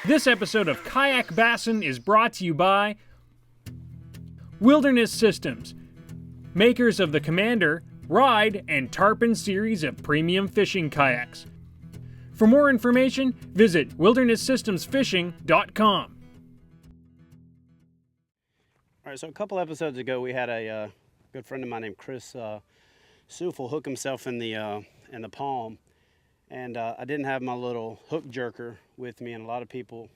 This episode of Kayak Bassin' is brought to you by Wilderness Systems, makers of the Commander, Ride, and Tarpon series of premium fishing kayaks. For more information, visit wildernesssystemsfishing.com. All right, so a couple episodes ago, we had a good friend of mine named Chris Sufel hook himself in the palm, and I didn't have my little hook jerker with me, and a lot of people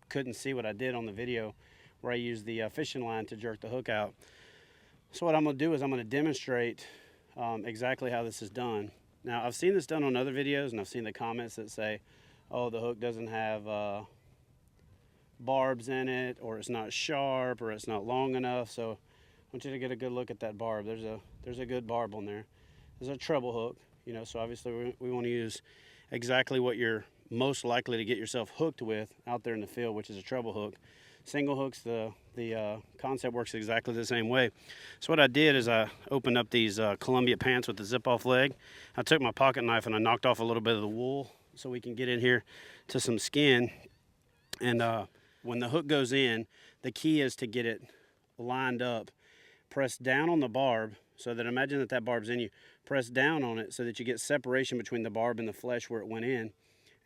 couldn't see what I did on the video where I used the fishing line to jerk the hook out. So what I'm going to do is I'm going to demonstrate exactly how this is done. Now, I've seen this done on other videos, and I've seen the comments that say, oh, the hook doesn't have barbs in it, or it's not sharp, or it's not long enough. So I want you to get a good look at that barb. There's a good barb on there. There's a treble hook, so obviously we want to use exactly what you're most likely to get yourself hooked with out there in the field, which is a treble hook. Single hooks, the concept works exactly the same way. So what I did is I opened up these Columbia pants with the zip-off leg. I took my pocket knife and I knocked off a little bit of the wool so we can get in here to some skin. And when the hook goes in, the key is to get it lined up. Press down on the barb, so that imagine that barb's in you. Press down on it so that you get separation between the barb and the flesh where it went in.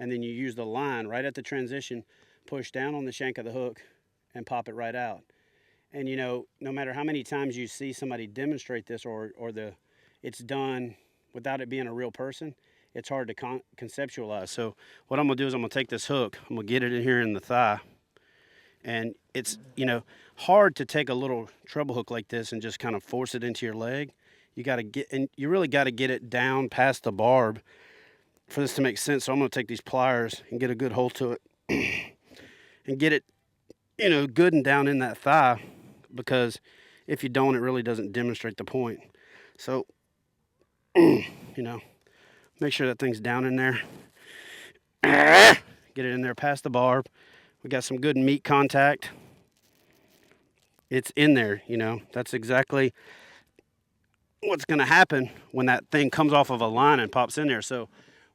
And then you use the line right at the transition, push down on the shank of the hook, and pop it right out. And no matter how many times you see somebody demonstrate this or it's done without it being a real person, it's hard to conceptualize. So what I'm gonna do is I'm gonna take this hook, I'm gonna get it in here in the thigh. And it's, hard to take a little treble hook like this and just kind of force it into your leg. You really gotta get it down past the barb for this to make sense. So I'm gonna take these pliers and get a good hold to it and get it, good and down in that thigh, because if you don't, it really doesn't demonstrate the point. So, make sure that thing's down in there. Get it in there past the barb. We got some good meat contact. It's in there, That's exactly what's going to happen when that thing comes off of a line and pops in there. So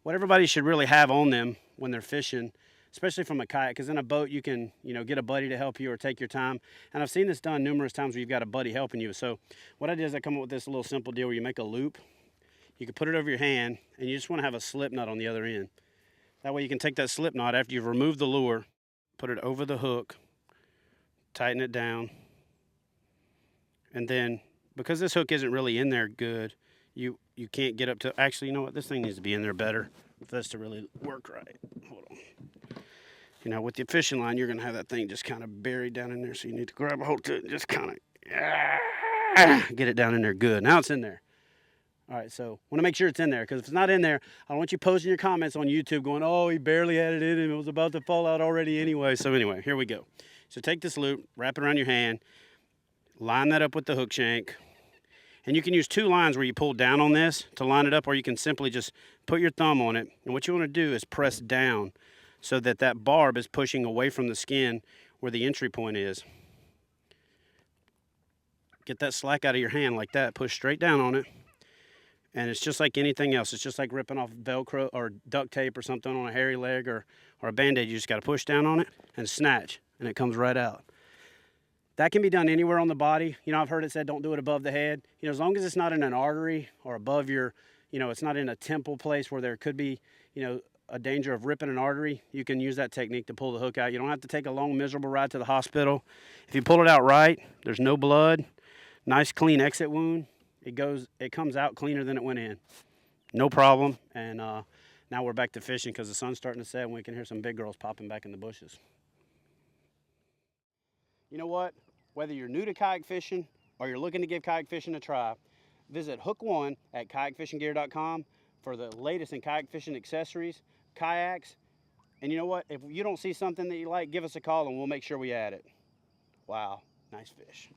what everybody should really have on them when they're fishing, especially from a kayak, because in a boat you can, get a buddy to help you or take your time. And I've seen this done numerous times where you've got a buddy helping you. So what I did is I come up with this little simple deal where you make a loop. You can put it over your hand, and you just want to have a slip knot on the other end. That way you can take that slip knot after you've removed the lure, put it over the hook, tighten it down, and then because this hook isn't really in there good, you can't get up to, actually, you know what, this thing needs to be in there better for this to really work right. Hold on. With the fishing line, you're going to have that thing just kind of buried down in there, so you need to grab a hold to it and just kind of get it down in there good. Now it's in there. All right, so want to make sure it's in there, because if it's not in there, I don't want you posting your comments on YouTube going, oh, he barely had it in him, it was about to fall out already anyway. So anyway, here we go. So take this loop, wrap it around your hand, line that up with the hook shank, and you can use two lines where you pull down on this to line it up, or you can simply just put your thumb on it, and what you want to do is press down so that barb is pushing away from the skin where the entry point is. Get that slack out of your hand like that, push straight down on it. And it's just like anything else. It's just like ripping off Velcro or duct tape or something on a hairy leg or a Band-Aid. You just got to push down on it and snatch, and it comes right out. That can be done anywhere on the body. I've heard it said don't do it above the head. As long as it's not in an artery or above your, it's not in a temple place where there could be, a danger of ripping an artery, you can use that technique to pull the hook out. You don't have to take a long, miserable ride to the hospital. If you pull it out right, there's no blood, nice, clean exit wound. It comes out cleaner than it went in. No problem. And now we're back to fishing because the sun's starting to set and we can hear some big girls popping back in the bushes. You know what? Whether you're new to kayak fishing or you're looking to give kayak fishing a try, visit Hook One at kayakfishinggear.com for the latest in kayak fishing accessories, kayaks. And you know what? If you don't see something that you like, give us a call and we'll make sure we add it. Wow, nice fish.